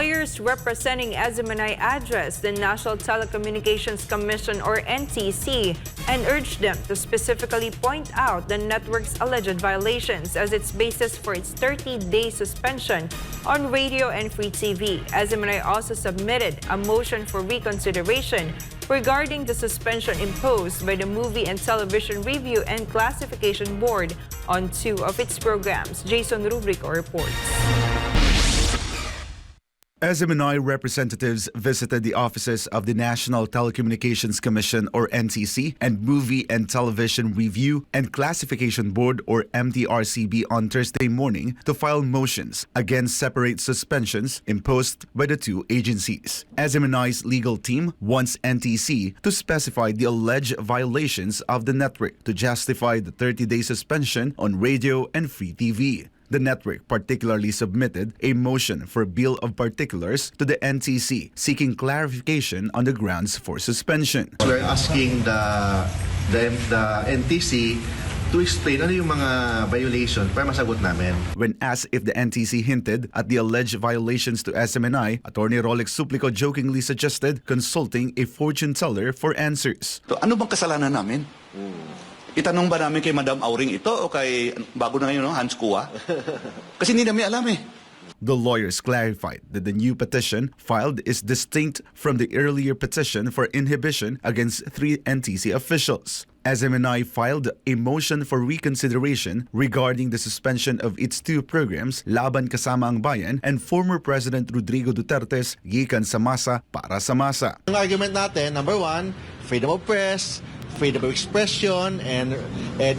Lawyers representing SMNI addressed the National Telecommunications Commission or NTC and urged them to specifically point out the network's alleged violations as its basis for its 30-day suspension on radio and free TV. SMNI also submitted a motion for reconsideration regarding the suspension imposed by the Movie and Television Review and Classification Board on 2 of its programs. Jayson Rubrico reports. SMNI representatives visited the offices of the National Telecommunications Commission or NTC and Movie and Television Review and Classification Board or MTRCB on Thursday morning to file motions against separate suspensions imposed by the two agencies. SMNI's legal team wants NTC to specify the alleged violations of the network to justify the 30-day suspension on radio and free TV. The network particularly submitted a motion for bill of particulars to the NTC seeking clarification on the grounds for suspension. We're asking the NTC to explain ano yung mga violation para masagot namin. When asked if the NTC hinted at the alleged violations to SMNI, Attorney Rolex Suplico jokingly suggested consulting a fortune teller for answers. So, ano bang kasalanan namin? Itanong ba namin kay Madam Auring ito o kay bago na ngayon, no? Hans Kua? Kasi hindi namin alam eh. The lawyers clarified that the new petition filed is distinct from the earlier petition for inhibition against 3 NTC officials. SMNI filed a motion for reconsideration regarding the suspension of its 2 programs, Laban Kasama ang Bayan and former President Rodrigo Duterte's Gikan sa Masa para sa Masa. Ang argument natin, number 1, freedom of press, freedom of expression, and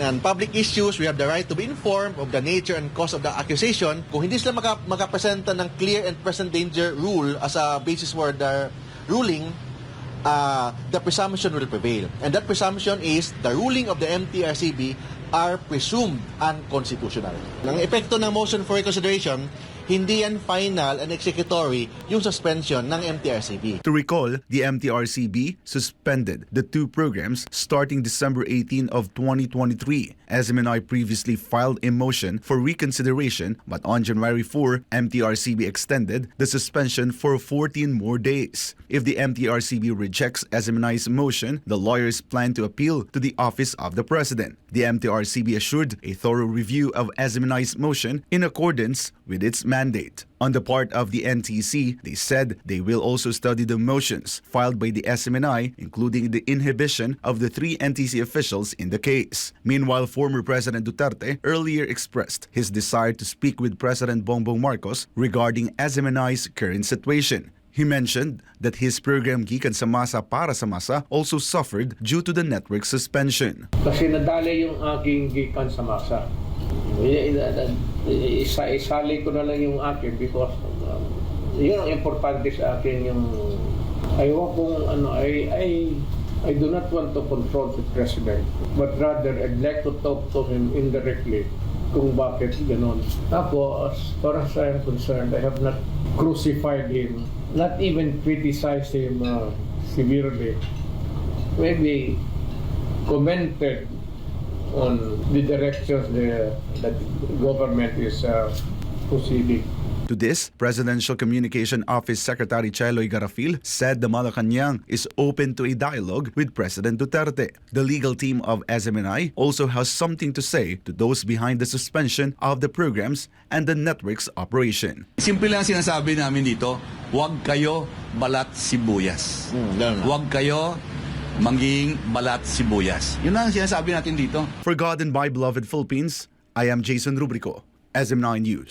on public issues, we have the right to be informed of the nature and cause of the accusation. Kung hindi sila makapresenta ng clear and present danger rule as a basis for the ruling, the presumption will prevail. And that presumption is the ruling of the MTRCB are presumed unconstitutional. Ang epekto ng motion for reconsideration, hindi yan final and executory yung suspension ng MTRCB. To recall, the MTRCB suspended the 2 programs starting December 18 of 2023. SMNI previously filed a motion for reconsideration, but on January 4, MTRCB extended the suspension for 14 more days. If the MTRCB rejects SMNI's motion, the lawyers plan to appeal to the Office of the President. The MTRCB assured a thorough review of SMNI's motion in accordance with its mandate. On the part of the NTC, they said they will also study the motions filed by the SMNI, including the inhibition of the 3 NTC officials in the case. Meanwhile, former President Duterte earlier expressed his desire to speak with President Bongbong Marcos regarding SMNI's current situation. He mentioned that his program Gikan sa Masa para sa Masa also suffered due to the network suspension. Kasi nadali yung aking Gikan sa Masa. Isali ko na lang yung akin because yun ang importante sa akin yung ayaw kong I do not want to control the president but rather I'd like to talk to him indirectly kung bakit ganon. Tapos, as far as I am concerned, I have not crucified him, not even criticized him severely. Maybe commented on the directions that the government is proceeding. To this, Presidential Communication Office Secretary Cheloy Garafil said the Malacanang is open to a dialogue with President Duterte. The legal team of SMNI also has something to say to those behind the suspension of the programs and the network's operation. Simple lang sinasabi namin dito, huwag kayo balat sibuyas. Huwag kayo manging balat sibuyas. Yun ang sinasabi natin dito. For God and by beloved Philippines, I am Jayson Rubrico, SMNI News.